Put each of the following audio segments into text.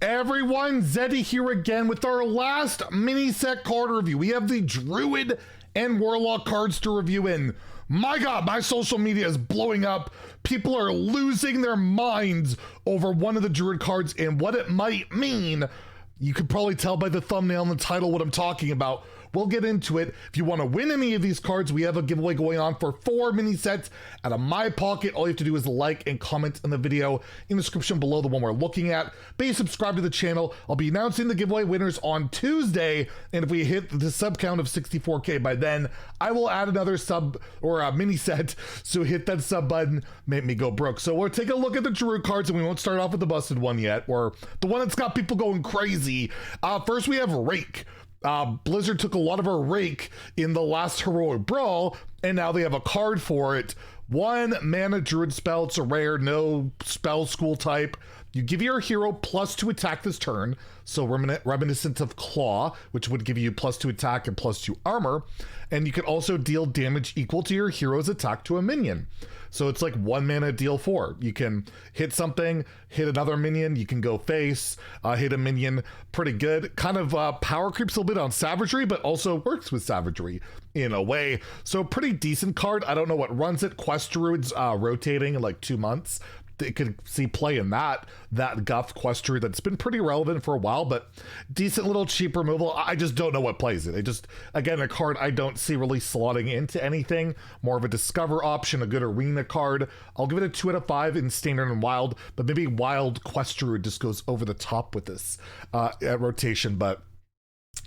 Everyone, Zeddy here again with our last mini set card review. We have the Druid and Warlock cards to review, and my god, my social media is blowing up. People are losing their minds over one of the Druid cards and what it might mean. You could probably tell by the thumbnail and the title what I'm talking about. We'll get into it. If you want to win any of these cards, we have a giveaway going on for 4 mini sets out of my pocket. All you have to do is like and comment in the video in the description below, the one we're looking at. Be subscribed to the channel. I'll be announcing the giveaway winners on Tuesday, and if we hit the sub count of 64K by then, I will add another sub or a mini set. So hit that sub button, make me go broke. So we'll take a look at the Druid cards, and we won't start off with the busted one yet, or the one that's got people going crazy. First, we have Rake. Blizzard took a lot of our Rake in the last Heroic Brawl, and now they have a card for it. 1 mana Druid spell. It's a rare, no spell school type. You give your hero +2 attack this turn, so reminiscent of Claw, which would give you +2 attack and +2 armor. And you can also deal damage equal to your hero's attack to a minion. So it's like 1 mana deal 4. You can hit something, hit another minion, you can go face, hit a minion, pretty good. Kind of power creeps a little bit on savagery, but also works with savagery in a way. So pretty decent card. I don't know what runs it. Quest Druid's rotating in like 2 months. It could see play in that Guff Quest Druid that's been pretty relevant for a while, but decent little cheap removal. I just don't know what plays it. It just, again, a card I don't see really slotting into anything. More of a discover option, a good arena card. I'll give it a 2 out of 5 in standard and wild, but maybe wild Quest Druid just goes over the top with this rotation. But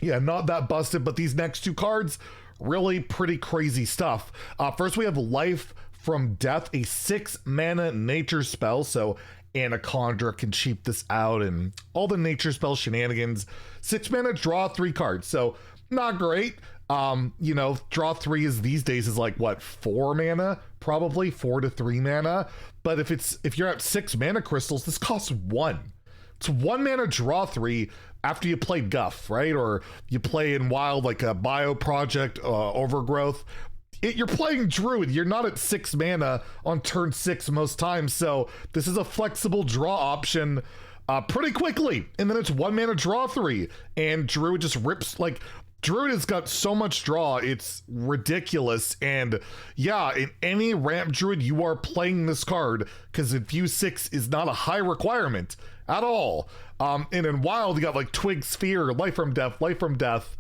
yeah, not that busted, but these next 2 cards, really pretty crazy stuff. First, we have Life from Death, a 6 mana nature spell. So Anaconda can cheap this out and all the nature spell shenanigans. 6 mana, draw 3 cards. So not great. You know, draw 3 is these days is like what, 4 mana, probably 4 to 3 mana. But if you're at 6 mana crystals, this costs 1. It's 1 mana, draw 3 after you play Guff, right? Or you play in wild like a bio project, overgrowth. You're playing Druid, you're not at 6 mana on turn 6 most times, so this is a flexible draw option pretty quickly. And then it's 1 mana, draw 3, and Druid just rips, like, Druid has got so much draw, it's ridiculous. And yeah, in any ramp Druid, you are playing this card, because Infuse 6 is not a high requirement at all. And in wild, you got like Twig Sphere, Life from Death, Life from Death.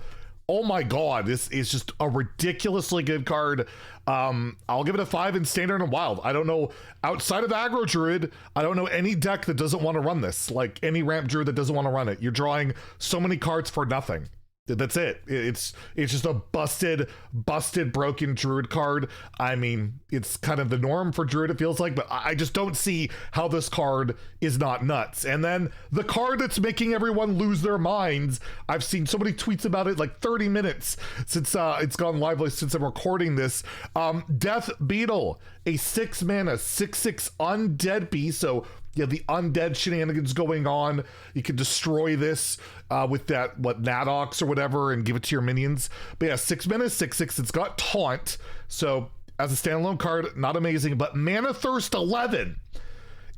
Oh my god, this is just a ridiculously good card. I'll give it a 5 in standard and wild. I don't know, outside of aggro Druid, I don't know any deck that doesn't want to run this. Like any ramp Druid that doesn't want to run it. You're drawing so many cards for nothing. That's it. It's just a busted, broken Druid card. I mean, it's kind of the norm for Druid, it feels like, but I just don't see how this card is not nuts. And then the card that's making everyone lose their minds, I've seen so many tweets about it, like 30 minutes since it's gone live, since I'm recording this. Death Beetle, a 6 mana, 6/6 undead beast. So yeah, the undead shenanigans going on. You can destroy this with that, Nadox or whatever, and give it to your minions. But yeah, 6 mana, 6/6. It's got Taunt. So as a standalone card, not amazing, but Mana Thirst 11.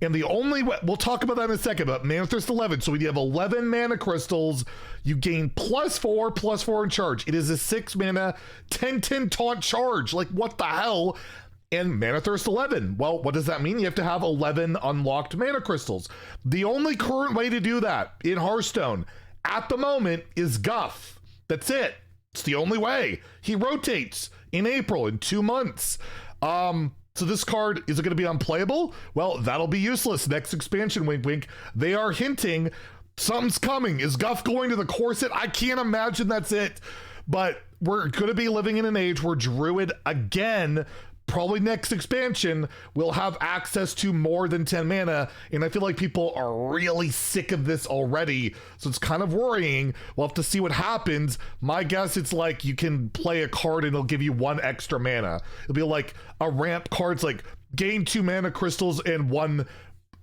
And the only way, we'll talk about that in a second, but Mana Thirst 11. So when you have 11 mana crystals, you gain +4/+4 in charge. It is a 6 mana, 10/10 taunt charge. Like, what the hell? And Mana Thirst 11. Well, what does that mean? You have to have 11 unlocked mana crystals. The only current way to do that in Hearthstone at the moment is Guff. That's it. It's the only way. He rotates in April in 2 months. So this card, is it going to be unplayable? Well, that'll be useless. Next expansion, wink, wink. They are hinting something's coming. Is Guff going to the corset? I can't imagine that's it. But we're going to be living in an age where Druid, again, probably next expansion, will have access to more than 10 mana, and I feel like people are really sick of this already, so it's kind of worrying. We'll have to see what happens. My guess, it's like you can play a card and it'll give you 1 extra mana. It'll be like a ramp card's like gain 2 mana crystals and 1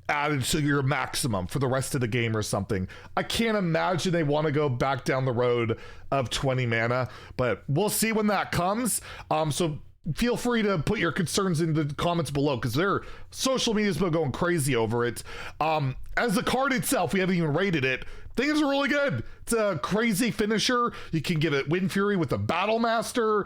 added to your maximum for the rest of the game or something. I can't imagine they want to go back down the road of 20 mana, but we'll see when that comes. So feel free to put your concerns in the comments below, because their social media's been going crazy over it. as the card itself, we haven't even rated it. Thing is really good. It's a crazy finisher. You can give it Wind Fury with a Battle Master.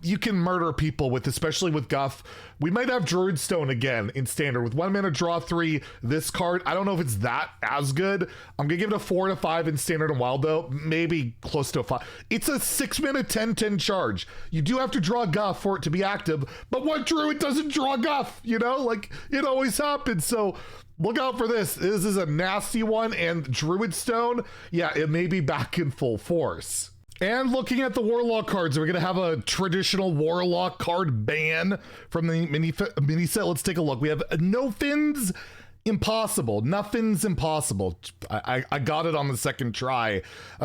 You can murder people with, especially with Guff. We might have Druid Stone again in standard with 1 mana, draw 3. This card, I don't know if it's that as good. I'm gonna give it a 4 to 5 in standard and wild though, maybe close to a 5. It's a 6 mana 10/10 charge. You do have to draw Guff for it to be active, but what Druid doesn't draw Guff? You know, like it always happens. So look out for this. This is a nasty one, and Druid Stone, yeah, it may be back in full force. And looking at the Warlock cards, we're going to have a traditional Warlock card ban from the mini set. Let's take a look. We have No Fins Impossible. Nothing's impossible. I got it on the second try.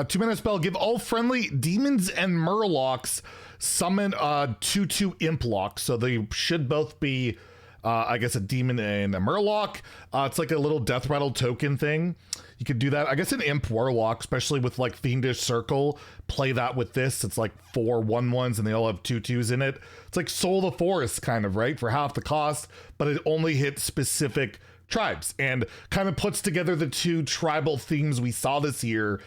2 mana spell. Give all friendly demons and murlocs summon 2/2 imp lock. So they should both be I guess a demon and a murloc. It's like a little death rattle token thing. You could do that. I guess an imp warlock, especially with like Fiendish Circle, play that with this. It's like 4 1/1s and they all have 2/2s in it. It's like Soul of the Forest kind of, right? For half the cost, but it only hits specific tribes and kind of puts together the 2 tribal themes we saw this year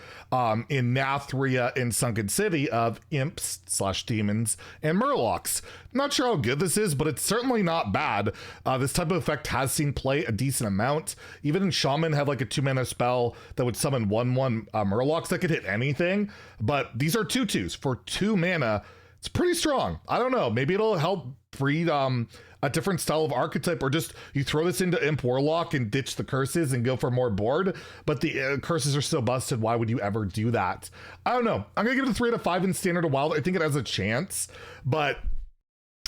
in Naxxramas and Sunken City of imps / demons and murlocs. Not sure how good this is, but it's certainly not bad. This type of effect has seen play a decent amount. Even in Shaman have like a 2 mana spell that would summon 1/1 murlocs that could hit anything, but these are 2/2s for 2 mana. It's pretty strong. I don't know, maybe it'll help breed a different style of archetype, or just you throw this into Imp Warlock and ditch the curses and go for more board, but the curses are still busted. Why would you ever do that? I don't know. I'm gonna give it a 3 to 5 in standard or wild. I think it has a chance, but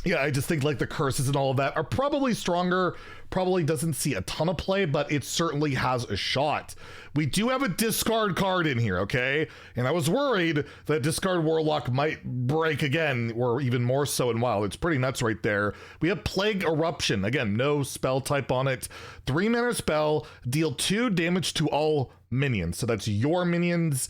yeah, I just think like the curses and all of that are probably stronger, probably doesn't see a ton of play, but it certainly has a shot. We do have a discard card in here, okay? And I was worried that discard Warlock might break again, or even more so in wild. It's pretty nuts right there. We have Plague Eruption. Again, no spell type on it. 3 mana spell, deal 2 damage to all minions. So that's your minions,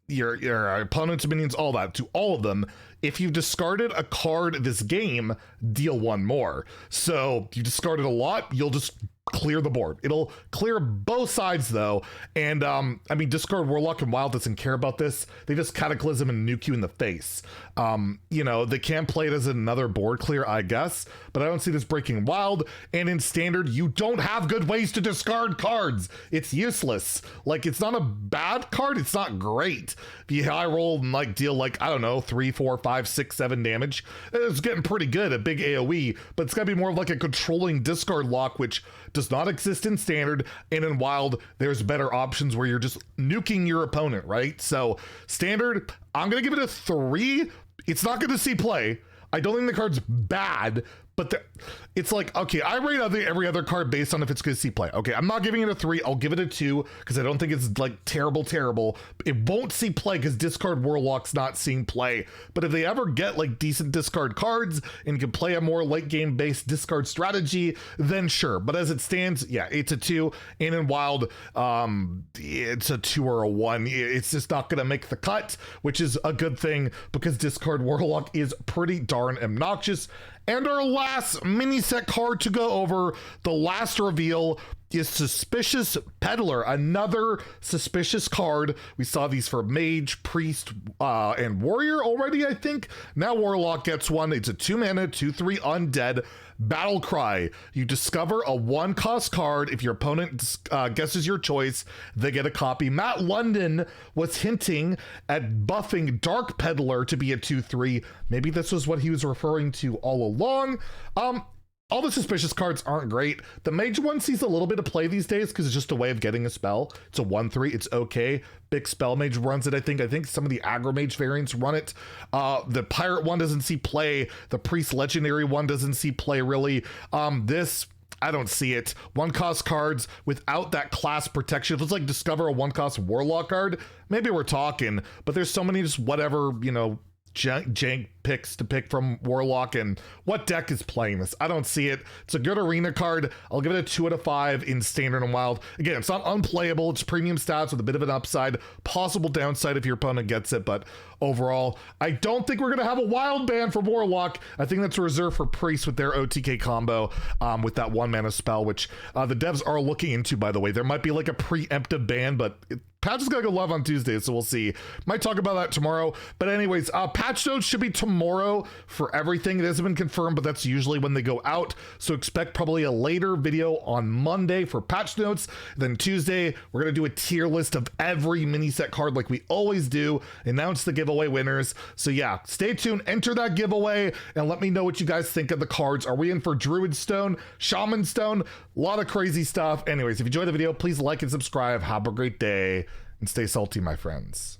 your opponent's minions, all that, to all of them. If you've discarded a card this game, deal 1 more. So you discarded a lot, you'll just clear the board. It'll clear both sides though. And I mean, discard Warlock and Wild doesn't care about this. They just Cataclysm and nuke you in the face. You know, they can play it as another board clear, I guess, but I don't see this breaking Wild. And in standard, you don't have good ways to discard cards. It's useless. Like, it's not a bad card, it's not great. If you high roll and like deal like, I don't know, 3, 4, 5, 6, 7 damage, it's getting pretty good at big AoE, but it's gotta be more of like a controlling discard lock, which does not exist in standard, and in wild there's better options where you're just nuking your opponent, right? So standard, I'm gonna give it a 3. It's not gonna see play. I don't think the card's bad, but it's like, okay, I rate every other card based on if it's going to see play. Okay, I'm not giving it a 3. I'll give it a 2 because I don't think it's like terrible. It won't see play because discard Warlock's not seeing play. But if they ever get like decent discard cards and can play a more late game based discard strategy, then sure. But as it stands, yeah, it's a 2. And in wild, it's a 2 or a 1. It's just not going to make the cut, which is a good thing because discard Warlock is pretty darn obnoxious. And our last mini set card to go over, the last reveal, is Suspicious Peddler, another suspicious card. We saw these for Mage, Priest, and Warrior already, I think. Now Warlock gets one. It's a 2 mana, 2/3 undead. Battle Cry. You discover a 1-cost card. If your opponent guesses your choice, they get a copy. Matt London was hinting at buffing Dark Peddler to be a 2/3. Maybe this was what he was referring to all along. All the suspicious cards aren't great. The mage one sees a little bit of play these days because it's just a way of getting a spell. It's a 1/3. It's okay. Big Spell Mage runs it, I think. I think some of the aggro mage variants run it. The pirate one doesn't see play. The priest legendary one doesn't see play really. This, I don't see it. 1-cost cards without that class protection. If it's like discover a 1-cost warlock card, maybe we're talking, but there's so many just whatever, you know, jank picks to pick from Warlock, and what deck is playing this? I don't see it. It's a good arena card. I'll give it a 2 out of 5 in standard and wild. Again, it's not unplayable. It's premium stats with a bit of an upside, possible downside if your opponent gets it, but overall, I don't think we're going to have a wild ban for Warlock. I think that's reserved for Priest with their OTK combo with that 1 mana spell, which the devs are looking into, by the way. There might be like a preemptive ban, but patch is gonna go live on Tuesday, so we'll see. Might talk about that tomorrow. But anyways, patch notes should be tomorrow for everything. It hasn't been confirmed, but that's usually when they go out. So expect probably a later video on Monday for patch notes. Then Tuesday, we're gonna do a tier list of every mini set card like we always do, announce the giveaway winners. So yeah, stay tuned, enter that giveaway, and let me know what you guys think of the cards. Are we in for Druid Stone, Shaman Stone? A lot of crazy stuff. Anyways, if you enjoyed the video, please like and subscribe. Have a great day and stay salty, my friends.